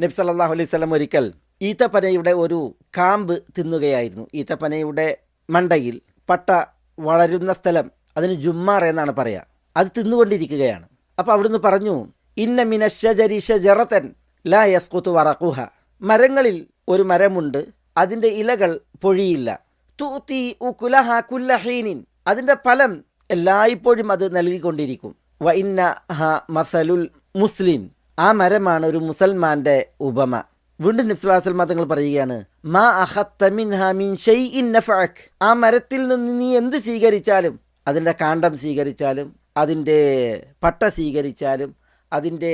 നബി സല്ലല്ലാഹു അലൈഹി വസല്ലം ഒരിക്കൽ ഈത്തപ്പനയുടെ ഒരു കാമ്പ് തിന്നുകയായിരുന്നു. ഈത്തപ്പനയുടെ മണ്ടയിൽ പട്ട വളരുന്ന സ്ഥലം, അതിന് ജുമ്മാർ എന്നാണ് പറയുക. അത് തിന്നുകൊണ്ടിരിക്കുകയാണ്. അപ്പോൾ അവിടുന്ന് പറഞ്ഞു, ഇന്ന മിനശ്ശജരി ശജറതൻ ലാ യസ്ഖുതു വറഖുഹ, മരങ്ങളിൽ ഒരു മരമുണ്ട്, അതിൻ്റെ ഇലകൾ പൊഴിയില്ല. തൂത്തി ഉകുലഹ കുല്ല ഹീനിൻ, അതിൻ്റെ ഫലം എല്ലായ്പ്പോഴും അത് നൽകിക്കൊണ്ടിരിക്കും. വ ഇന്ന ഹ മസലുൽ മുസ്ലിം, ആ മരമാണ് ഒരു മുസൽമാൻ്റെ ഉപമ. വീണ്ടും നബി സല്ലല്ലാഹു അലൈഹി വസല്ലം തങ്ങൾ പറയുകയാണ്, മാ അഖത്ത മിൻഹ മിൻ ഷൈഇൻ നഫഅക്, ആ മരത്തിൽ നിന്ന് നീ എന്ത് സ്വീകരിച്ചാലും, അതിൻ്റെ കാണ്ഡം സ്വീകരിച്ചാലും, അതിൻ്റെ പട്ട സ്വീകരിച്ചാലും, അതിൻ്റെ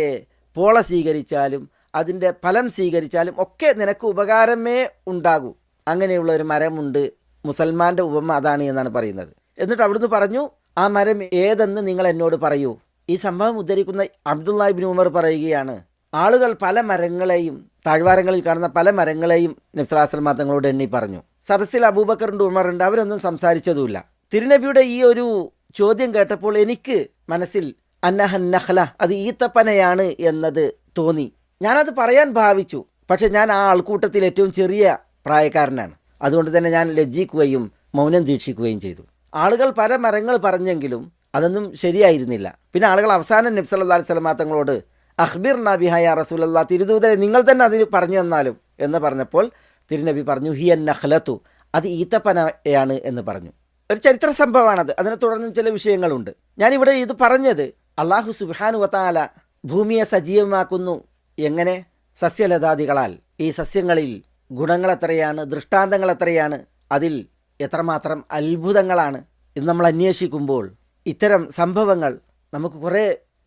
പോള സ്വീകരിച്ചാലും, അതിൻ്റെ ഫലം സ്വീകരിച്ചാലും ഒക്കെ നിനക്ക് ഉപകാരമേ ഉണ്ടാകൂ. അങ്ങനെയുള്ള ഒരു മരമുണ്ട്, മുസൽമാൻ്റെ ഉപമ അതാണ് എന്നാണ് പറയുന്നത്. എന്നിട്ട് അവിടുന്ന് പറഞ്ഞു, ആ മരം ഏതെന്ന് നിങ്ങൾ എന്നോട് പറയൂ. ഈ സംഭവം ഉദ്ധരിക്കുന്ന അബ്ദുല്ലാഹ് ഇബ്നു ഉമർ പറയുകയാണ്, ആളുകൾ പല മരങ്ങളെയും, താഴ്വാരങ്ങളിൽ കാണുന്ന പല മരങ്ങളെയും നബി സല്ലല്ലാഹു അലൈഹി വസല്ലം തങ്ങളോട് എണ്ണി പറഞ്ഞു. സദസ്സിൽ അബൂബക്കറുണ്ട്, ഉമറുണ്ട്, അവരൊന്നും സംസാരിച്ചതുമില്ല. തിരുനബിയുടെ ഈ ഒരു ചോദ്യം കേട്ടപ്പോൾ എനിക്ക് മനസ്സിൽ അന്നഹൻ നഖ്ല, അത് ഈത്തപ്പനയാണ് എന്നത് തോന്നി. ഞാനത് പറയാൻ ഭാവിച്ചു. പക്ഷെ ഞാൻ ആ ആൾക്കൂട്ടത്തിൽ ഏറ്റവും ചെറിയ പ്രായക്കാരനാണ്. അതുകൊണ്ട് തന്നെ ഞാൻ ലജ്ജിക്കുകയും മൗനം ദീക്ഷിക്കുകയും ചെയ്തു. ആളുകൾ പല മരങ്ങൾ പറഞ്ഞെങ്കിലും അതൊന്നും ശരിയായിരുന്നില്ല. പിന്നെ ആളുകൾ അവസാനം നബി സല്ലല്ലാഹു അലൈഹി വസല്ലം തങ്ങളോട് അഖ്ബിർനാ ബിഹാ യാ റസൂലല്ലാഹ്, തിരുദൂതരെ നിങ്ങൾ തന്നെ അതിന് പറഞ്ഞു തന്നാലും എന്ന് പറഞ്ഞപ്പോൾ തിരുനബി പറഞ്ഞു, ഹിയൻ നഖ്ലത്തു, അത് ഈത്തപ്പനയാണ് എന്ന് പറഞ്ഞു. ഒരു ചരിത്ര സംഭവമാണത്. അതിനെ തുടർന്നും ചില വിഷയങ്ങളുണ്ട്. ഞാനിവിടെ ഇത് പറഞ്ഞത്, അല്ലാഹു സുബ്ഹാനഹു വ തആല ഭൂമിയെ സജീവമാക്കുന്നു. എങ്ങനെ? സസ്യലതാദികളാൽ. ഈ സസ്യങ്ങളിൽ ഗുണങ്ങൾ എത്രയാണ്, ദൃഷ്ടാന്തങ്ങൾ എത്രയാണ്, അതിൽ എത്രമാത്രം അത്ഭുതങ്ങളാണ്. ഇത് നമ്മൾ അന്വേഷിക്കുമ്പോൾ ഇത്തരം സംഭവങ്ങൾ നമുക്ക് കുറേ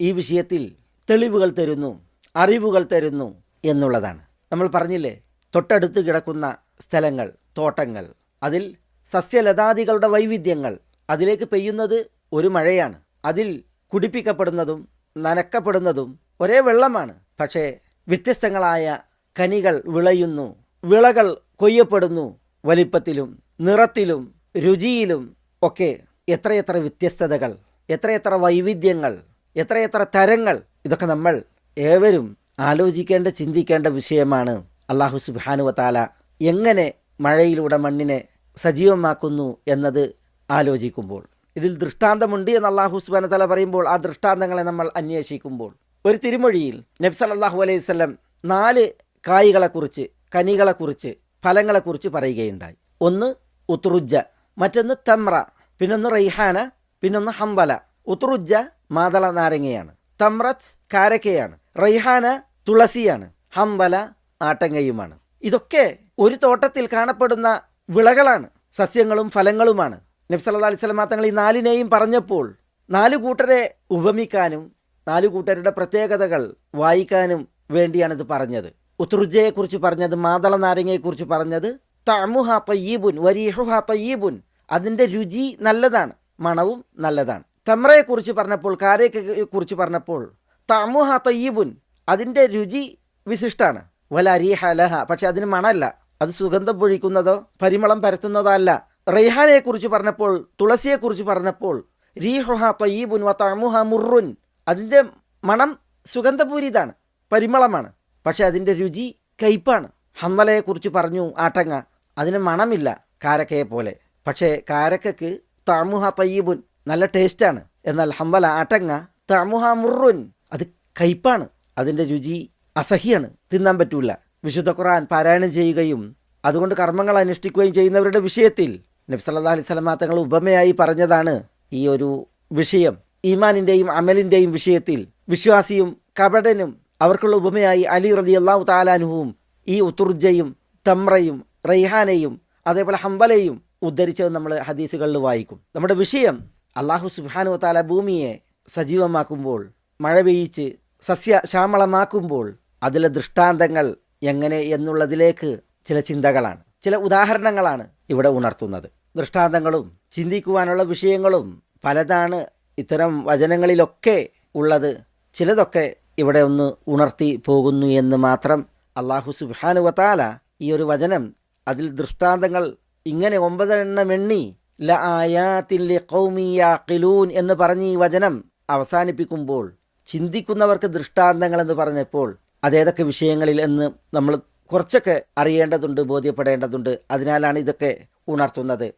ഈ വിഷയത്തിൽ തെളിവുകൾ തരുന്നു, അറിവുകൾ തരുന്നു എന്നുള്ളതാണ്. നമ്മൾ പറഞ്ഞില്ലേ, തൊട്ടടുത്ത് കിടക്കുന്ന സ്ഥലങ്ങൾ, തോട്ടങ്ങൾ, അതിൽ സസ്യലതാദികളുടെ വൈവിധ്യങ്ങൾ, അതിലേക്ക് പെയ്യുന്നത് ഒരു മഴയാണ്, അതിൽ കുടിപ്പിക്കപ്പെടുന്നതും നനക്കപ്പെടുന്നതും ഒരേ വെള്ളമാണ്. പക്ഷേ വ്യത്യസ്തങ്ങളായ കനികൾ വിളയുന്നു, വിളകൾ കൊയ്യപ്പെടുന്നു. വലിപ്പത്തിലും നിറത്തിലും രുചിയിലും ഒക്കെ എത്രയെത്ര വ്യത്യസ്തതകൾ, എത്രയെത്ര വൈവിധ്യങ്ങൾ, എത്രയെത്ര തരങ്ങൾ. ഇതൊക്കെ നമ്മൾ ഏവരും ആലോചിക്കേണ്ട, ചിന്തിക്കേണ്ട വിഷയമാണ്. അല്ലാഹു സുബ്ഹാനഹു വ തആല എങ്ങനെ മഴയിലൂടെ മണ്ണിനെ സജീവമാക്കുന്നു എന്നത് ആലോചിക്കുമ്പോൾ, ഇതിൽ ദൃഷ്ടാന്തമുണ്ട് എന്ന് അല്ലാഹു സുബ്ഹാനഹു വ തആല പറയുമ്പോൾ, ആ ദൃഷ്ടാന്തങ്ങളെ നമ്മൾ അന്വേഷിക്കുമ്പോൾ, ഒരു തിരുമൊഴിയിൽ നബി സല്ലല്ലാഹു അലൈഹി വസല്ലം 4 കായ്കളെക്കുറിച്ച്, കനികളെക്കുറിച്ച്, ഫലങ്ങളെക്കുറിച്ച് പറയുകയുണ്ടായി. ഒന്ന് ഉത്റുജ്ജ, മറ്റൊന്ന് തമ്ര, പിന്നൊന്ന് റൈഹാന, പിന്നൊന്ന് ഹംദല. ഉത്റുജ്ജ മാതള നാരങ്ങയാണ്, തമ്രത്ത് കാരക്കയാണ്, റൈഹാന തുളസിയാണ്, ഹംദല ആട്ടങ്ങയുമാണ്. ഇതൊക്കെ ഒരു തോട്ടത്തിൽ കാണപ്പെടുന്ന വിളകളാണ്, സസ്യങ്ങളും ഫലങ്ങളുമാണ്. നബി സല്ലല്ലാഹു അലൈഹി വസല്ലം തങ്ങൾ ഈ 4നെയും പറഞ്ഞപ്പോൾ 4 കൂട്ടരെ ഉപമിക്കാനും 4 കൂട്ടരുടെ പ്രത്യേകതകൾ വായിക്കാനും വേണ്ടിയാണിത് പറഞ്ഞത്. ഉത്റുജ്ജയെക്കുറിച്ച് പറഞ്ഞത്, മാതള നാരങ്ങയെക്കുറിച്ച് പറഞ്ഞത്, തഅമുഹ തയ്യിബുൻ വരീഹുഹ തയ്യിബുൻ, അതിൻ്റെ രുചി നല്ലതാണ്, മണവും നല്ലതാണ്. തമ്രയെക്കുറിച്ച് പറഞ്ഞപ്പോൾ, കാരക്കയെക്കുറിച്ച് പറഞ്ഞപ്പോൾ, തഅമുഹ തയ്യിബുൻ, അതിൻ്റെ രുചി വിശിഷ്ടാണ്, വല റീഹ ലഹ, പക്ഷെ അതിന് മണമല്ല, അത് സുഗന്ധം പൊഴിക്കുന്നതോ പരിമളം പരത്തുന്നതോ അല്ല. റൈഹാനയെക്കുറിച്ച് പറഞ്ഞപ്പോൾ, തുളസിയെക്കുറിച്ച് പറഞ്ഞപ്പോൾ, റീഹുഹ തയ്യിബുൻ വ തഅമുഹ മുറുൻ, അതിൻ്റെ മണം സുഗന്ധപൂരിതാണ്, പരിമളമാണ്, പക്ഷെ അതിൻ്റെ രുചി കയ്പാണ്. ഹംദലയെക്കുറിച്ച് പറഞ്ഞു, ആട്ടങ്ങ, അതിന് മണമില്ല കാരക്കയെ പോലെ, പക്ഷേ കാരക്കയ്ക്ക് തഅമുഹ തയ്യിബുൻ, നല്ല ടേസ്റ്റാണ്. എന്നാൽ ഹംദല, ആട്ടങ്ങ, തഅമുഹ മുറുൻ, അത് കയ്പാണ്, അതിൻ്റെ രുചി അസഹ്യാണ്, തിന്നാൻ പറ്റൂല. വിശുദ്ധ ഖുർആൻ പാരായണം ചെയ്യുകയും അതുകൊണ്ട് കർമ്മങ്ങൾ അനുഷ്ഠിക്കുകയും ചെയ്യുന്നവരുടെ വിഷയത്തിൽ നബി സല്ലല്ലാഹു അലൈഹി വസല്ലം തങ്ങൾ ഉപമയായി പറഞ്ഞതാണ് ഈ ഒരു വിഷയം. ഈമാനിൻ്റെയും അമലിൻ്റെയും വിഷയത്തിൽ വിശ്വാസിയും കപടനും അവർക്കുള്ള ഉപമയായി അലി റളിയല്ലാഹു തആല അൻഹുവും ഈ ഉത്തുർജയും തമ്രയും റൈഹാനയും അതേപോലെ ഹംദലയും ഉദ്ധരിച്ചത് നമ്മൾ ഹദീസുകളിൽ വായിക്കും. നമ്മുടെ വിഷയം, അല്ലാഹു സുബ്ഹാനഹു വ തആല ഭൂമിയെ സജീവമാക്കുമ്പോൾ, മഴ പെയ്യിച്ച് സസ്യശ്യാമളമാക്കുമ്പോൾ അതിലെ ദൃഷ്ടാന്തങ്ങൾ എങ്ങനെ എന്നുള്ളതിലേക്ക് ചില ചിന്തകളാണ്, ചില ഉദാഹരണങ്ങളാണ് ഇവിടെ ഉണർത്തുന്നത്. ദൃഷ്ടാന്തങ്ങളും ചിന്തിക്കുവാനുള്ള വിഷയങ്ങളും പലതാണ് ഇത്തരം വചനങ്ങളിലൊക്കെ ഉള്ളത്. ചിലതൊക്കെ ഇവിടെ ഒന്ന് ഉണർത്തി പോകുന്നു എന്ന് മാത്രം. അല്ലാഹു സുബ്ഹാനഹു വ തആല ഈ ഒരു വചനം, അതിൽ ദൃഷ്ടാന്തങ്ങൾ ഇങ്ങനെ 9 എണ്ണം എണ്ണി ല ആയാത്തിൻ ലിഖൗമി യഅഖിലൂൻ എന്ന് പറഞ്ഞ് ഈ വചനം അവസാനിപ്പിക്കുമ്പോൾ, ചിന്തിക്കുന്നവർക്ക് ദൃഷ്ടാന്തങ്ങൾ എന്ന് പറഞ്ഞപ്പോൾ അതേതൊക്കെ വിഷയങ്ങളിൽ എന്ന് നമ്മൾ കുറച്ചൊക്കെ അറിയേണ്ടതുണ്ട്, ബോധ്യപ്പെടേണ്ടതുണ്ട്. അതിനാലാണ് ഇതൊക്കെ ഉണർത്തുന്നത്.